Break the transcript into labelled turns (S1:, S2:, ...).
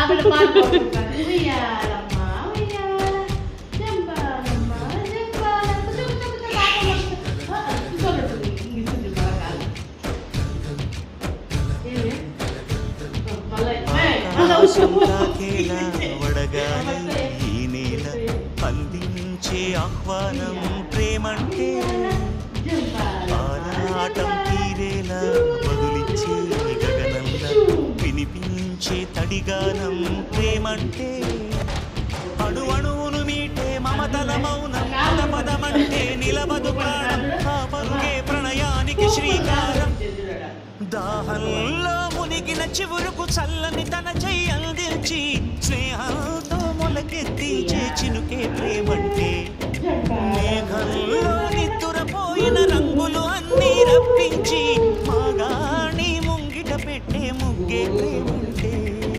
S1: బిడ్డ పాట పాడుకుంటాను. ఉయ్యాలమ్మ, ఉయ్యాల, జంపాలమ్మ, జంపాల, కూర్చోబెట్టుంది. ఇంగిస్తుంది బాగా. ఏమి?
S2: వడగాలి ఈ నేల అందించే ఆహ్వానం ప్రేమంటే ఆరాటం తీరేలా బదులిచ్చే గగనంలా వినిపించే తడిగానం ప్రేమంటే అణు అణువును మీటే మమతల మౌనం పదమంటే నిలవదు ప్రాణం ఆ పరుగే ప్రణయానికి శ్రీకారం దాహంలో మునిగిన చివురుకు చల్లని తన